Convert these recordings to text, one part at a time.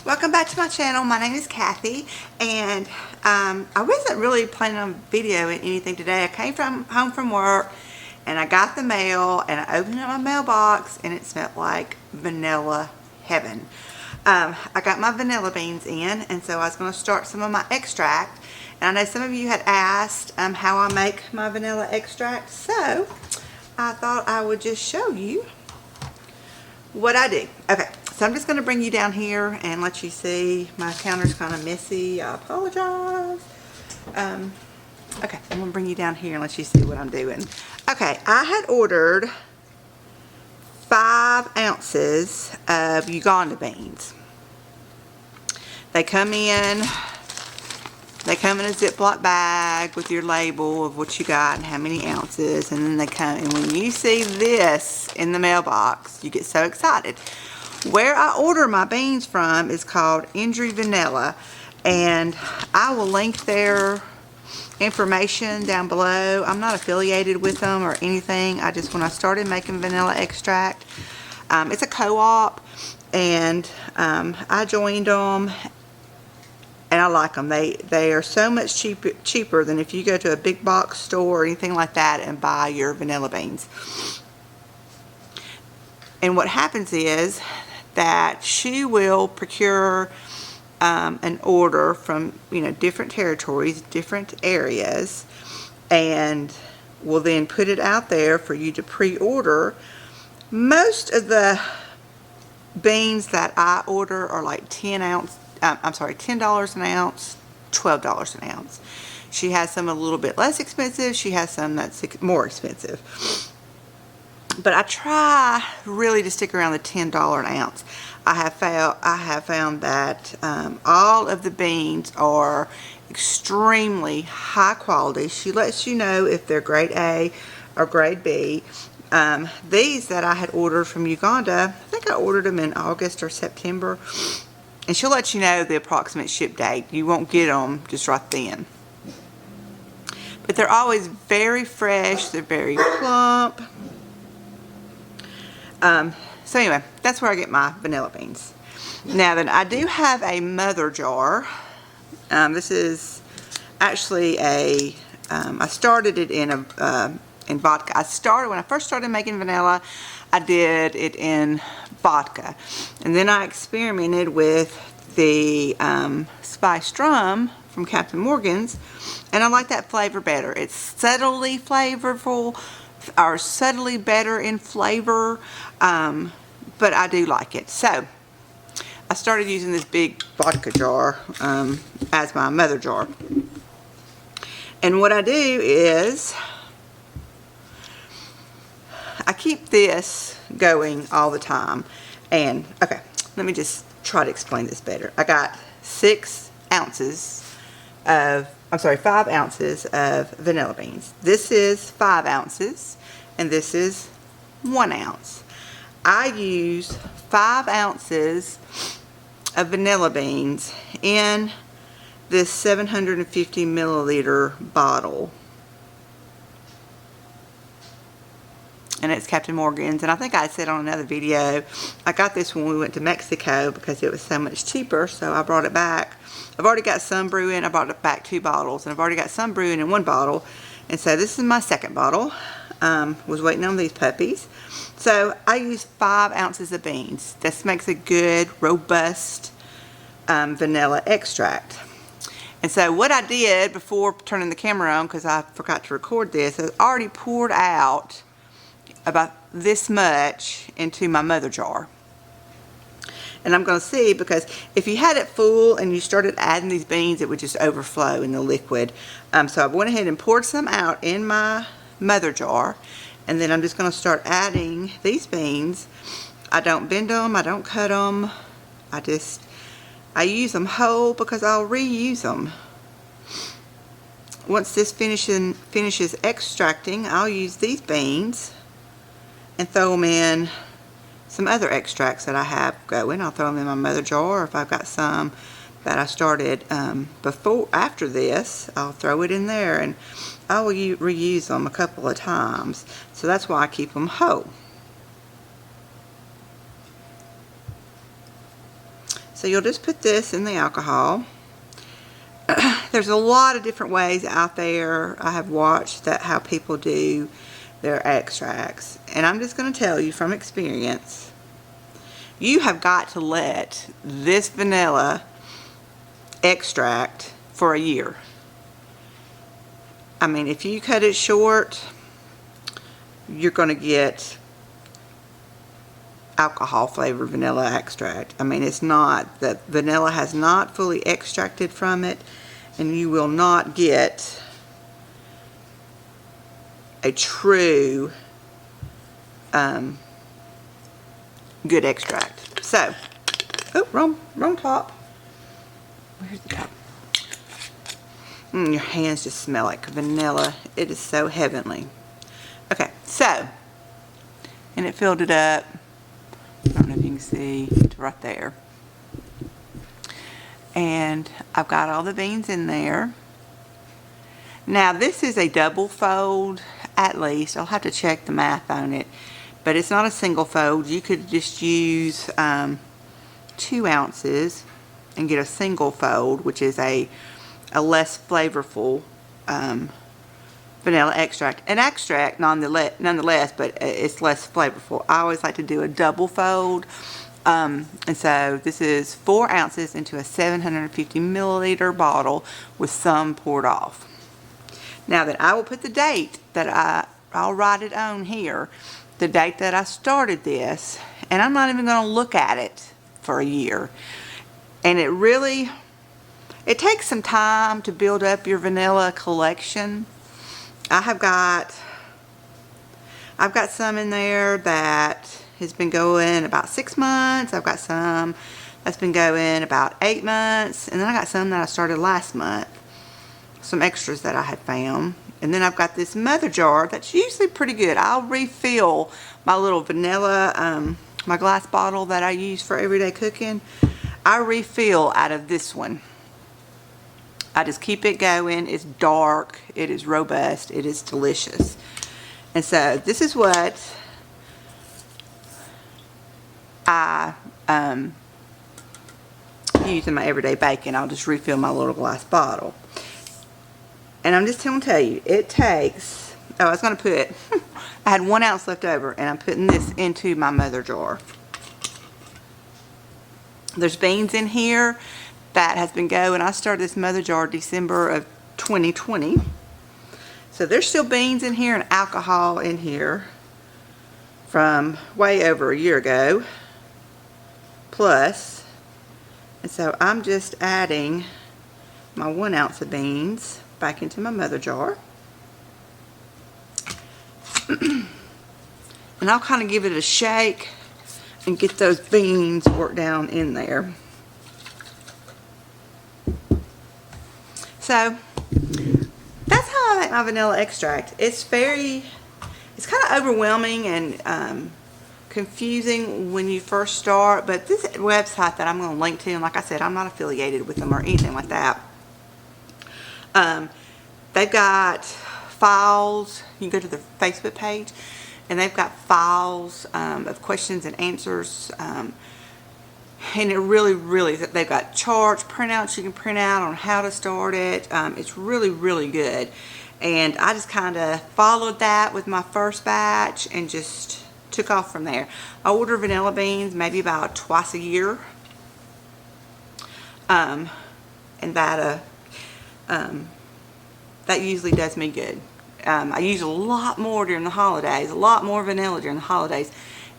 Welcome back to my channel. My name is Kathy, and I wasn't really planning on videoing anything today. I came home from work and I got the mail and I opened up my mailbox and it smelled like vanilla heaven. I got my vanilla beans in, and so I was going to start some of my extract. And I know some of you had asked how I make my vanilla extract, so I thought I would just show you what I do. Okay, so I'm just going to bring you down here and let you see. My counter's kind of messy. I apologize. Okay, I'm going to bring you down here and let you see what I'm doing. Okay, I had ordered 5 ounces of Uganda beans. They come in a Ziploc bag with your label of what you got and how many ounces, and then they come, and when you see this in the mailbox, you get so excited. Where I order my beans from is called Injury Vanilla, and I will link their information down below. I'm not affiliated with them or anything. When I started making vanilla extract, it's a co-op, and I joined them. And I like them. They are so much cheaper than if you go to a big box store or anything like that and buy your vanilla beans. And what happens is that she will procure an order from different territories, different areas, and will then put it out there for you to pre-order. Most of the beans that I order are like $10 an ounce, $12 an ounce. She has some a little bit less expensive. She has some that's more expensive. But I try really to stick around the $10 an ounce. I have found that all of the beans are extremely high quality. She lets you know if they're grade A or grade B. These that I had ordered from Uganda, I think I ordered them in August or September. And she'll let you know the approximate ship date. You won't get them just right then. But they're always very fresh. They're very plump. So anyway, that's where I get my vanilla beans. Now then, I do have a mother jar. This is actually I started it in vodka. When I first started making vanilla, I did it in vodka, and then I experimented with the spiced rum from Captain Morgan's, and I like that flavor better. It's subtly flavorful, or subtly better in flavor, but I do like it. So I started using this big vodka jar as my mother jar, and what I do is I keep this going all the time. And okay, let me just try to explain this better. I got 5 ounces of vanilla beans. This is 5 ounces, and this is 1 ounce. I use 5 ounces of vanilla beans in this 750 milliliter bottle. And it's Captain Morgan's, and I think I said on another video, I got this when we went to Mexico because it was so much cheaper, so I brought it back. I've already got some brewing. I brought it back 2 bottles, and I've already got some brewing in 1 bottle, and so this is my second bottle. Was waiting on these puppies. So I use 5 ounces of beans. This makes a good, robust vanilla extract. And so what I did before turning the camera on, because I forgot to record this, is I already poured out about this much into my mother jar. And I'm going to see, because if you had it full and you started adding these beans, it would just overflow in the liquid. So I went ahead and poured some out in my mother jar, and then I'm just going to start adding these beans. I don't bend them, I don't cut them, I use them whole because I'll reuse them. Once this finishes extracting, I'll use these beans and throw them in some other extracts that I have going. I'll throw them in my mother jar, or if I've got some that I started after this, I'll throw it in there, and I will reuse them a couple of times. So that's why I keep them whole. So you'll just put this in the alcohol. There's a lot of different ways out there. I have watched how people do their extracts, and I'm just going to tell you from experience, you have got to let this vanilla extract for a year. I mean, if you cut it short, you're going to get alcohol flavored vanilla extract. I mean, it's not, the vanilla has not fully extracted from it, and you will not get a true good extract. So, oh, wrong top. Where's the top? Your hands just smell like vanilla. It is so heavenly. Okay, so, and it filled it up. I don't know if you can see, to right there. And I've got all the beans in there. Now this is a double fold, at least. I'll have to check the math on it, but it's not a single fold. You could just use 2 ounces and get a single fold, which is a less flavorful vanilla extract. An extract nonetheless, but it's less flavorful. I always like to do a double fold. And so this is 4 ounces into a 750 milliliter bottle with some poured off. Now that I will put the date that I'll write it on here, the date that I started this, and I'm not even going to look at it for a year. And it takes some time to build up your vanilla collection. I've got some in there that has been going about 6 months. I've got some that's been going about 8 months. And then I got some that I started last month. Some extras that I had found. And then I've got this mother jar that's usually pretty good. I'll refill my little vanilla, my glass bottle that I use for everyday cooking. I refill out of this one. I just keep it going. It's dark. It is robust. It is delicious. And so this is what I use in my everyday baking. I'll just refill my little glass bottle. And I'm just going to tell you, it takes, I was going to put, I had 1 ounce left over, and I'm putting this into my mother jar. There's beans in here that has been going. I started this mother jar December of 2020. So there's still beans in here and alcohol in here from way over a year ago. Plus, and so I'm just adding my 1 ounce of beans back into my mother jar. And I'll kind of give it a shake and get those beans worked down in there. So that's how I make my vanilla extract. It's kind of overwhelming and confusing when you first start, but this website that I'm going to link to, and like I said, I'm not affiliated with them or anything like that. They've got files. You can go to their Facebook page, and they've got files of questions and answers. And it really, they've got charts, printouts you can print out on how to start it. It's really good. And I just kind of followed that with my first batch and just took off from there. I order vanilla beans maybe about twice a year. And that usually does me good. I use a lot more during the holidays, a lot more vanilla during the holidays,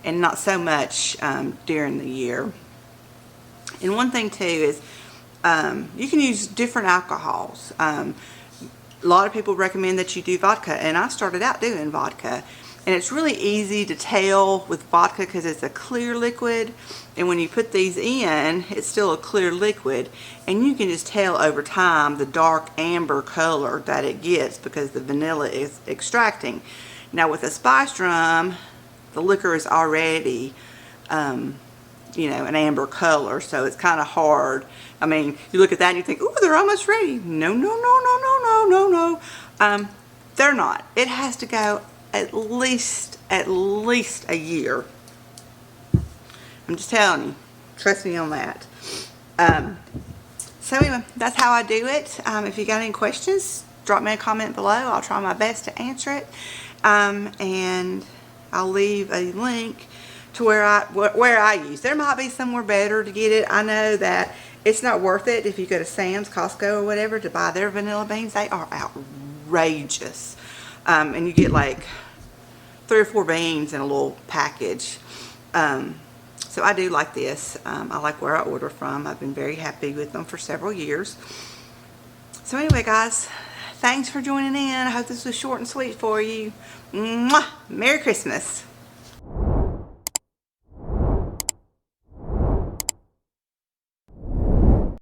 and not so much during the year. And one thing too is you can use different alcohols. A lot of people recommend that you do vodka, and I started out doing vodka. And it's really easy to tell with vodka because it's a clear liquid, and when you put these in, it's still a clear liquid, and you can just tell over time the dark amber color that it gets because the vanilla is extracting. Now with a spiced rum, the liquor is already you know, an amber color, so it's kind of hard. I mean, you look at that and you think, ooh, they're almost ready. No. They're not. It has to go at least a year. I'm just telling you. Trust me on that. So anyway, that's how I do it. If you got any questions, drop me a comment below. I'll try my best to answer it. And I'll leave a link to where I use. There might be somewhere better to get it. I know that it's not worth it if you go to Sam's, Costco, or whatever to buy their vanilla beans. They are outrageous. And you get like 3 or 4 beans in a little package. So I do like this. I like where I order from. I've been very happy with them for several years. So anyway, guys, thanks for joining in. I hope this was short and sweet for you. Mwah! Merry Christmas.